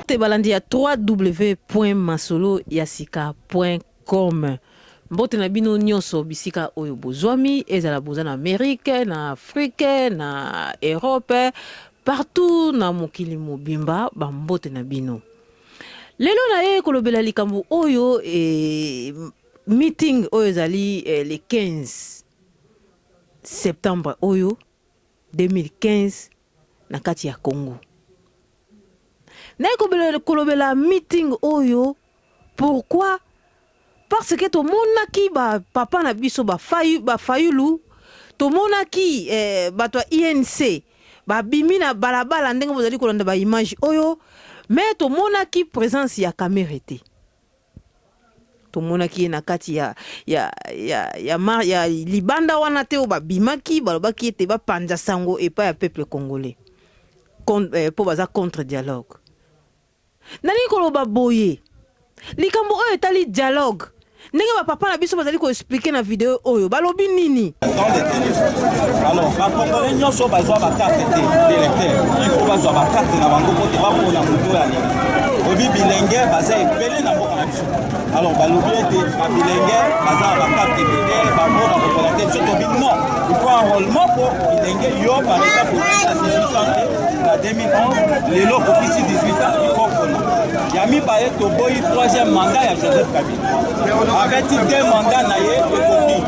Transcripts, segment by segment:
te balandi ya www.masoloyasika.com. Mbote na bino nyonso bisika oyo bozwami ezala boza na Amerique, na Afrique, na Europe, partout na mokili mobimba ba mbote na bino. Lelo na ye kolobela likambo oyo meeting oyo ezali le 15 septembre oyo 2015 na kati ya Congo. Na kolobela meeting oyo pourquoi? Parce que to monaki ba papa na biso ba fayulu to monaki bato INC ba bimina balabala ndenge bozali kolanda ba image oyo mais to monaki présence ya caméra te. To monaki na kati ya libanda wana te o ba bimaki balobaki te ba panja sango et pas ya peuple congolais. Pour baza contre dialogue. Nani koloba boye. Likambo oyo etali dialogue. Ndenge ba papa na biso bazali ko expliquer na vidéo oyo balobi nini. Alors, ba congolais nyonso bazwa ba carte d'électeur. Il faut bazwa ba carte na bango ko te ba pona mutu ya ni. Obi bilenge baza epele na mboka na biso. Alors balobi ete ba bilenge baza ba carte d'électeur ba mboka ko la tête surtout bi non. Il faut un enrôlement pour bilenge yo par exemple pour 18 ans na 2011 lelo ko 18 ans il faut qu'on Yami Baye Toboyi, troisième mandat à Joseph Kabila. Avec deux mandats naïe et coquille.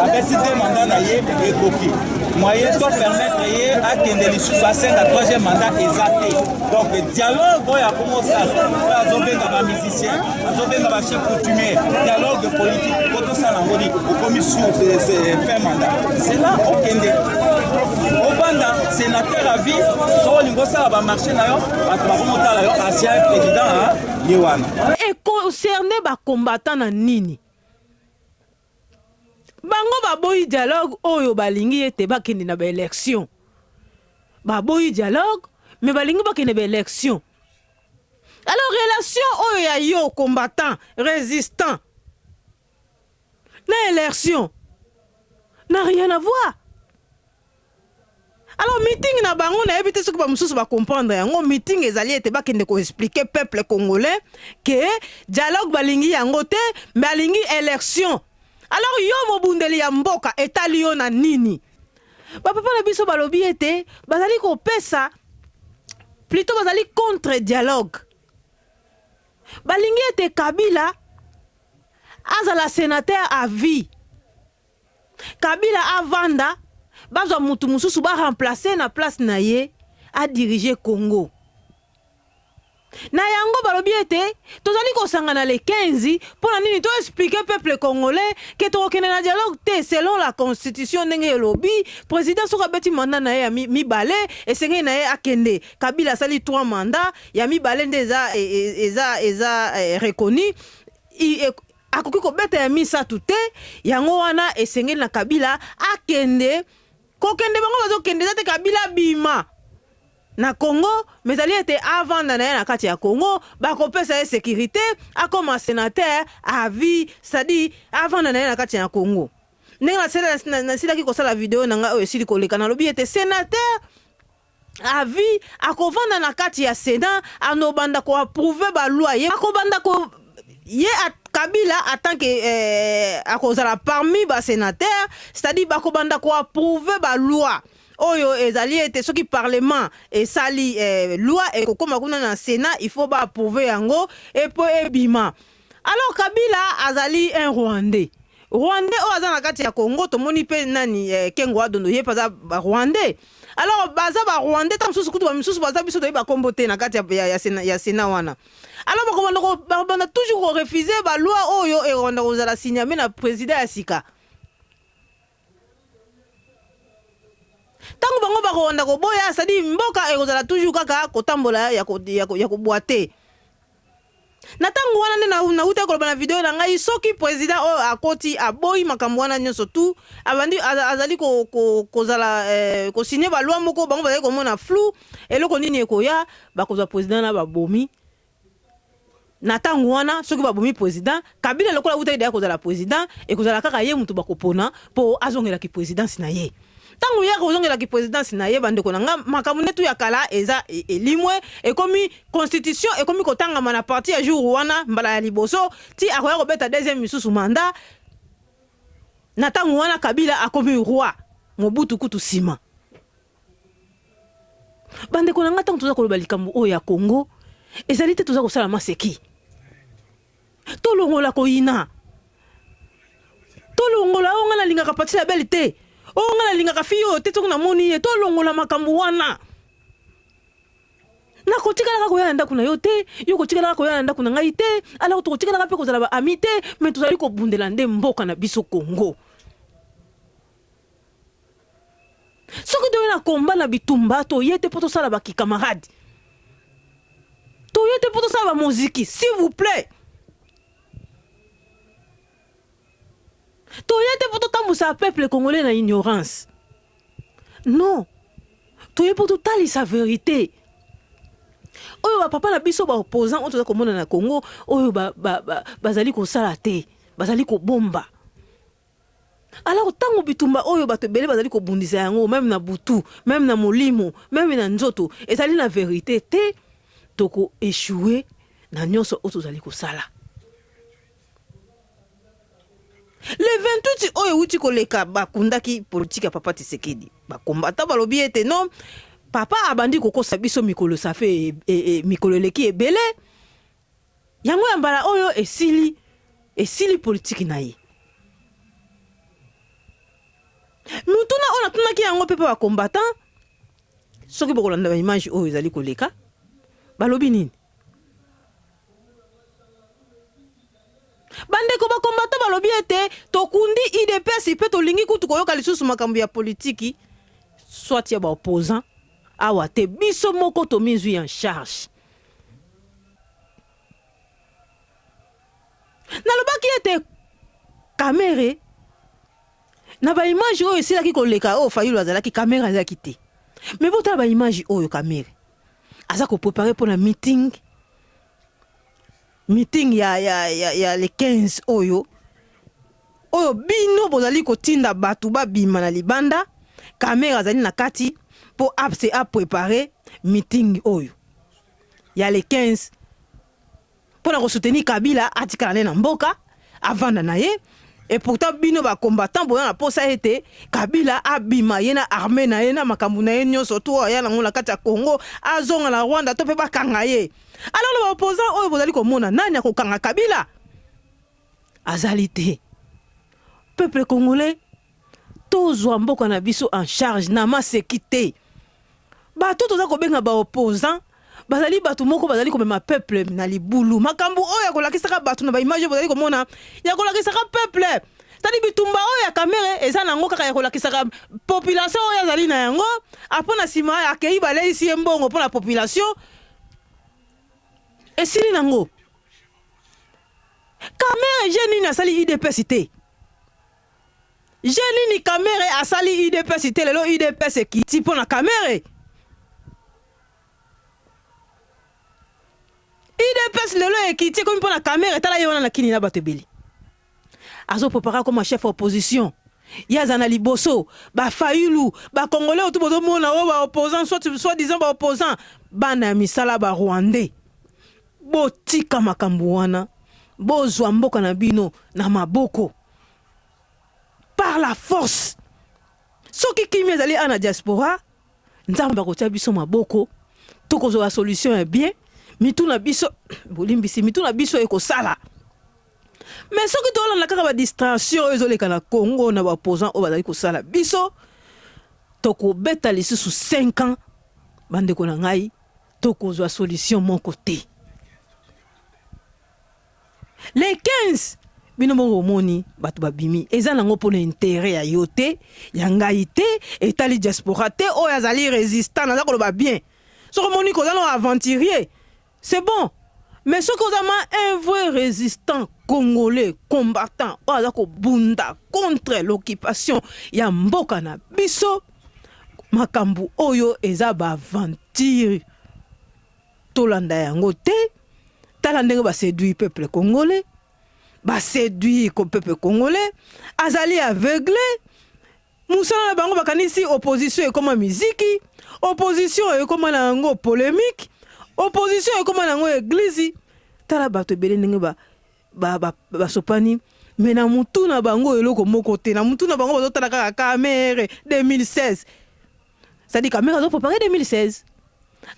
Avec deux mandats naïe et coquille. Moyen de permettre à Kendeli sous à 5 à troisième mandat exacté. Donc dialogue, il y a comment ça. Ils ont bien des musiciens, ils ont bien des chefs coutumiers. Dialogue politique, quand ça n'a pas dit, au commission de fin mandat. C'est là au Kendeli. Au Banda, sénateur à vie, sur l'Ingosa va marcher d'ailleurs, à Tramonta d'ailleurs, ancien président à Yewana. Et concerné les combattants na nini? Bango baboyi dialogue oyo balingi ete bakende na ba élection. Baboyi dialogue, mais balingi bakende ba élection. Alors relation oyo ya yo combattant, résistant. Na élection n'a rien à voir. Alors meeting na bango na ebité ce que ba mususu ba comprendre yango meeting ezali ete ba kende ko expliquer peuple congolais que dialogue balingi yango te balingi élection. Alors yo mobundeli ya mboka etali yo na nini? Ba papa na biso balobi ete bazali ko pesa plutôt bazali contre dialogue. Balingi ete Kabila azala sénateur à vie. Kabila avanda bazwa mutu mususu ba remplacer na place na ye a diriger Congo. Na yango balobi ete tozali ko sangana le 15 pour nini to expliquer peuple congolais que to okene na dialogue te selon la constitution ndenge lobby président soka beti mandat na ye mi balé et senge na ye akende Kabila sali 3 mandats ya mi balé ndeza reconnu akoki ko beta ya misa tout yango wana esenge na Kabila akende kokende bango bazo kende te Kabila bima na Congo mais ali était avant na na kati ya Congo ba kopesa ya sécurité a comme sénateur à vie c'est-à-dire avant na kati ya Congo nenga na sila ki ko sala vidéo nanga oyo sili koleka na lobi était sénateur à vie akovanda na kati ya Sénat anobanda ko approuver ba loi ye akobanda ko ye Kabila en tant que à cause de la parmi ba sénateur c'est-à-dire ba kobanda ko approuver ba loi oyo ezali ete soki parlement et sali loi et kokoma kuna na Sénat il faut ba approuver yango et po ebima. Alors Kabila azali un Rwandais o azana kati ya Congo to moni pe nani Kengo Adondo ye paza ba Rwandais. Alors baza ba Rwandais tam susu kutu ba misusu baza biso to ba kombote na kati ya Sénat wana. Alors bakobanda toujours refuser ba loi oyo e Rwanda kozala signer na président ya sika. Tango bango bakonda ko boya sadi mboka ekozala toujours kaka kotambola ya koboate. Na tango wana na uta ko na video na ngai soki président o akoti aboyi makambo wana nyonso tu abandi azali kozala ko signer ba loi moko bango bazali ko mona flou eloko nini ekoya bakozwa président na babomi. Na tango wana soki babomi président Kabila lokola uta ide kozala président ekozala kaka ye mutu bakopona po azongela ki présidence na ye. tango ya kozongela ki présidence na ye bandeko na nga makambo netu ya kala eza elimwe ekomi constitution ekomi kotangama na parti ya jour wana mbala ya liboso ti akoya kobeta deuxième misusu mandat na tango wana Kabila akomi roi Mobutu kutu sima bandeko na nga tango toza koloba likambo oyo ya Congo ezali te toza kosala maseki tolongola koyina tolongola o nga na lingaka parti la belle te o nga na lingaka fiyo te toko na moni ye tolongola makambo wana na kotikalaka koya na ndako na yo te yo kotikalaka koya na ndako na ngai te ala tokotikalaka mpe kozala ba ami te mais tozali kobundela nde mboka na biso Congo soki toye na komba na bitumba toye te po tosala bakikamarade toye te po tosala bamoziki s'il vous plaît toye te po totambusa peuple congolais na ignorance non toye po totalisa vérité oyo bapapa na biso baopposant oyo toza komona na Congo oyo bazali kosala te bazali kobomba alors tango bitumba oyo bato ebele bazali kobundisa yango même na butu même na molimo même na nzoto ezali na vérité te toko échouer na nyonso oyo tozali kosala le 28 oyo uti koleka bakundaki politique ya papa Tshisekedi bakombata balobi ete non papa abandi kokosa biso mikolo safe mikolo leki ebele yango ya mbala oyo esili politique na ye mutuna ona tunaki yango pepe bakombatant soki bokolanda ba image oyo ezali koleka balobi nini bandeko bakombata balobi ete tokundi IDPS pe tolingi kutu koyoka lisusu makambo ya politiki soit ya baopposant awa te biso moko tomizwi en charge nalobaki ete kamere na ba image oyo esilaki koleka oyo Fayulu azalaki kamera azalaki te mais botala ba image oyo kamere aza koprepare pour la meeting ya le 15 oyo bino bozali kotinda batu babima na libanda kamera azali na kati po apse a préparer meeting oyo ya le 15 pour na soutenir Kabila atikala na mboka avanda na ye et pourtant bino ba combattant boya na posa ete Kabila abima ye na armée na ye na makambu na ye nyonso to ya na ngona kati ya Congo azonga na Rwanda to pe bakanga ye alors le opposant oyo bozali komona nani akokanga Kabila azali te peuple congolais tozwa mboka na biso en charge na masekite bato toza kobenga ba opposant bazali bato moko bazali komema peuple na libulu makambu oyo kolakisaka bato na ba image bazali komona ya kolakisaka peuple tadi bitumba oyo ya kamera eza nango kaka ya kolakisaka population oyo azali na yango apona sima akei baleisi mbongo pona population esili nango kamera jeni na sali IDPS te jeni ni kamera asali IDPS te lelo IDPS ekiti pona kamera IDPS lelo ekiti komi pona kamera tala yona na kini na batebeli azo prépara comme chef opposition yaza na liboso ba Fayulu ba congolais tout bozo mona o ba opposant soit disant ba opposant bana misala ba rwandais botika makambo wana bozwa mboka na bino na maboko par la force soki kimi ezali ana diaspora nzambe bakotia biso maboko tokozwa solution ya bien mituna biso bolimbisi mituna biso ekosala mais soki tolanda kaka ba distraction ezoleka na Congo na ba opposant o bazali kosala biso tokobeta lisusu 5 ans bandeko na ngai tokozwa solution moko te les 15 bino moko moni bato babimi eza nango pona intérêt ya yote ya ngai te etali diaspora te o azali résistant naza koloba bien soko moni kozana aventurier c'est bon mais soko ozama un vrai résistant congolais combattant o aza kobunda contre l'occupation ya mboka na biso makambu oyo eza ba aventure tolanda yango te tala ndenge ba séduit peuple congolais ba séduit ko peuple congolais azali aveuglé musala na bango bakanisi opposition ekoma miziki, opposition ekoma na yango polémique, opposition ekoma na yango église. Tala bato ebele ndenge basopani mais na mutu na bango eloko moko te, na mutu na bango bazotala kaka Kamere 2016. C'est-à-dire Kamere azo préparé 2016.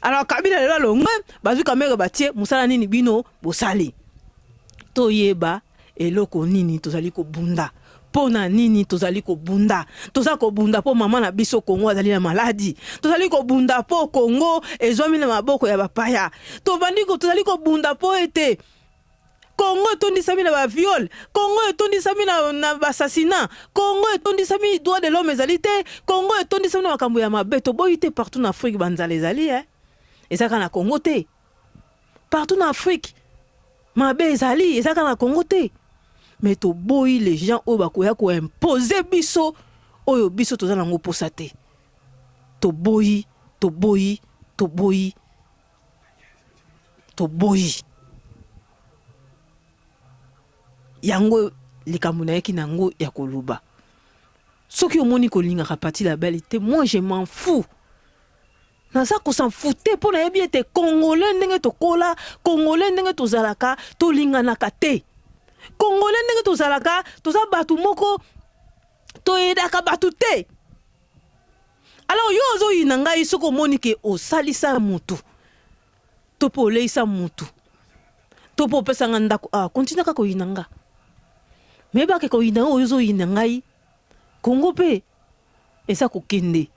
Alors Kabila lelo longue bazwi Kamere batie musala nini bino bosali. Toyeba eloko nini tozali ko bunda. Pona nini tozali ko bunda. Toza ko bunda po mama na biso Congo azali na maladie. Tozali ko bunda po Congo ezwami na maboko ya bapaya. Tozali ko bunda po ete Congo etondisami na ba viol, Congo etondisami na assassinat, Congo etondisami droit de l'homme ezali te, Congo etondisami na makambo ya mabe. Toboyi te partout en Afrique banzala ezali ezaka na Congo te. Partout en Afrique mabe ezali ezaka na Congo te. Mais toboyi les gens oyo bakoya ko imposer biso oyo biso tozala ngo posa te. Toboyi yango likambo na yeki nango ya koluba. Soki omoni kolinga pati la belle te, moi je m'en fous. Naza ko s'en fouter pour na yebi ete Congolais ndenge tokola, Congolais ndenge tozalaka, tolinganaka te. Congolais ndenge tozalaka, toza batu moko toyedaka batu te. Alors yo ozo yinanga isoko moni ke osalisa mutu. Topo oleisa mutu. Topo pesa ndako continue kaka koyinanga. Mais ba ke koyinanga ozo yinanga Congo pe eza kokende.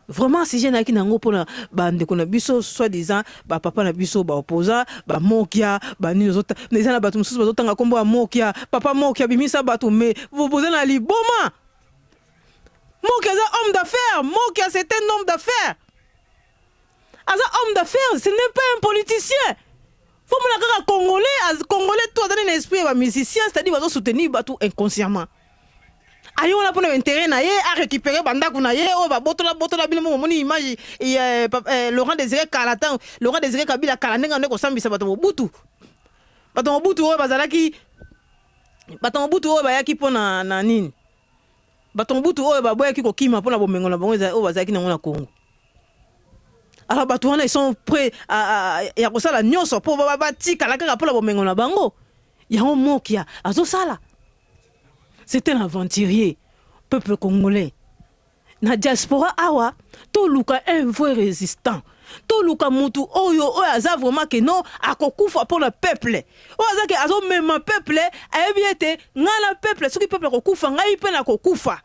Vraiment si j'ai naki nango pona bande kona biso soi-disant ba papa na biso ba opposa ba mokia ba nini zota neza na batu mususu bazotanga kombo ya mokia papa mokia bimisa batu mais vous posez na liboma. Mokia c'est homme d'affaires, mokia c'est un homme d'affaires. Aza homme d'affaires, ce n'est pas un politicien. Faut mon kaka congolais tout dans l'esprit ba musicien, c'est-à-dire bazo soutenir batu inconsciemment. Ayo na pona intérêt na ye a récupérer bandako na ye o ba botola bino moni image Laurent Désiré Kabila kalandenga ndeko sambisa bato mobutu o bazalaki bato mobutu o bayaki pona na nini bato mobutu o baboyaki kokima pona bomengo na bango o bazalaki na ngona Congo. Alors bato wana ils sont prêts à ya kosala nyonso po batika la kaka pona bomengo na bango yango mokia azo sala. C'est un aventurier, peuple congolais. Na diaspora awa, to luka un vrai résistant. To luka mutu oyo aza vraiment que non akokufa pour le peuple. O aza ke azo même peuple ayebi ete ngala peuple soki peuple kokufa ngai pe na kokufa.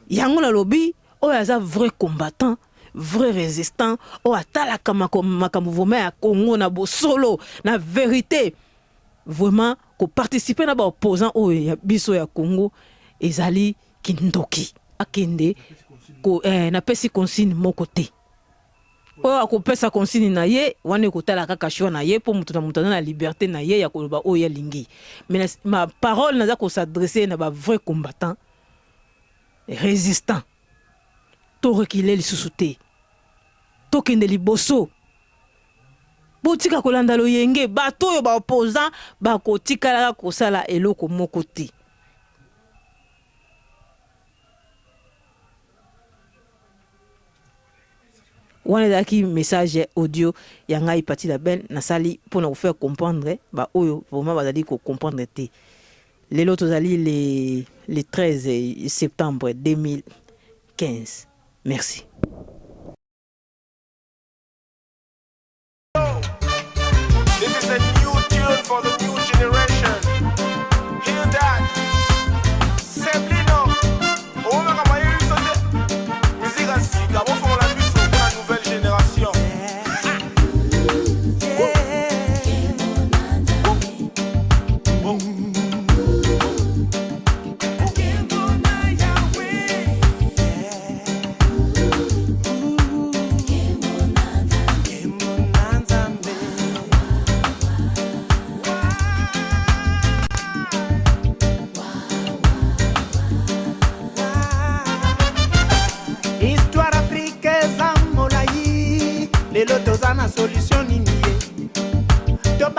Yango na lobi o aza vrai combattant. Vrai résistant o atala kama mouvement ya Congo na bosolo na vérité vraiment ko participer na ba opposant o ya biso ya Congo ezali kindoki akende ko na pesi consigne moko te o akopesa consigne na ye wane ko tala kaka choix na ye pour mutu na liberté na ye ya koloba o ya lingi. Mais ma parole naza ko s'adresser na ba vrai combattant résistant to reculer lisusu te. Tokende liboso botika kolanda loyenge bato yo ba opposant ba kotika kosala eloko moko te. Wana daki message audio ya ngai Pati la Belle nasali pour nous faire comprendre ba oyo vraiment bazali ko comprendre te. Lelo tozali le 13 septembre 2015. Merci. This is a new tune for the new generation. Hear that? Semblino. Oh, mais comment il sonne? Musique à Sika, bon, faut la mise pour la nouvelle génération.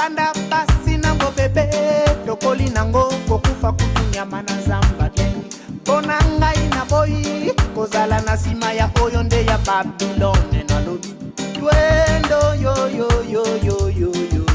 banda basi nango bebe tokoli nango kokufa kutu nyama na zamba te mpona ngai na boyi kozala na nsima ya oyo nde ya babilone nalobi twendo yoyoyoyoyoyo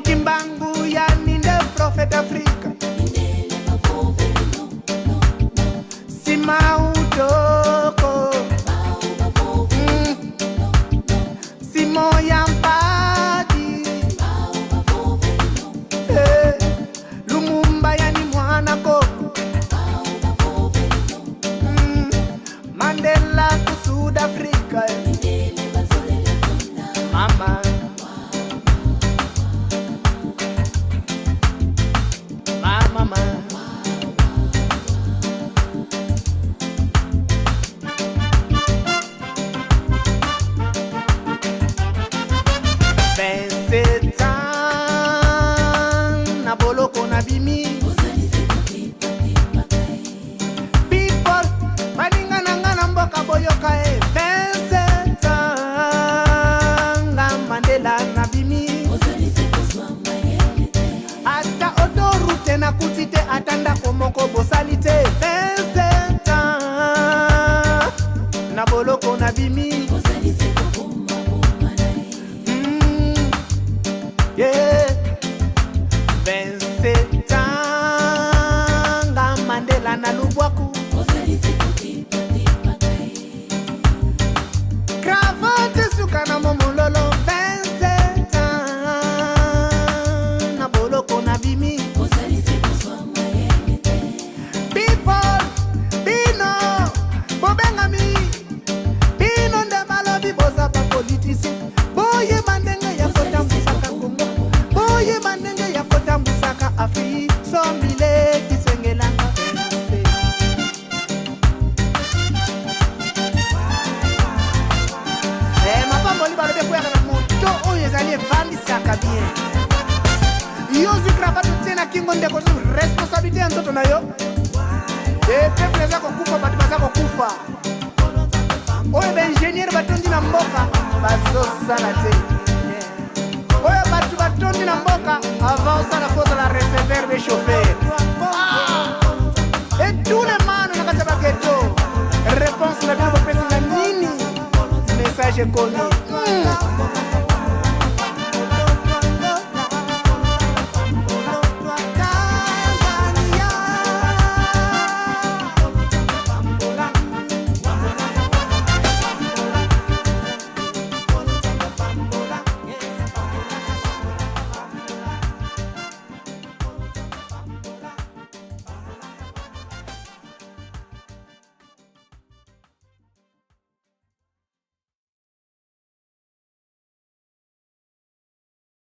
Kimbangu ya ninde prophet Afrika Sima utoko Simo ya mpadi Lumumba ya ni mwana koko Mandela ku South Africa Mama atanda komoko bosalite 27 ans na boloko na bimi yeah 27 ans nga Mandela na lubwaku cravate suka na momololo 27 ans na boloko na bimi boye mandenge ya kota musaka Kongo boye mandenge ya kota musaka Afrika sombile kisengelanga mapamboli balobe kuyaka na moto oyo ezali evandisaka bien yo zwi cravate tiena kingo ndeko zu responsabilité ya nzoto na yo peuple eza kokufa bato baza kokufa oyo baingénieur batondi na mboka bazosala te oyo bato batondi na mboka avant osala kozala receveur de chauffeur et tous les mano na kati ya bageto réponse na bino bopesinga nini message ekomi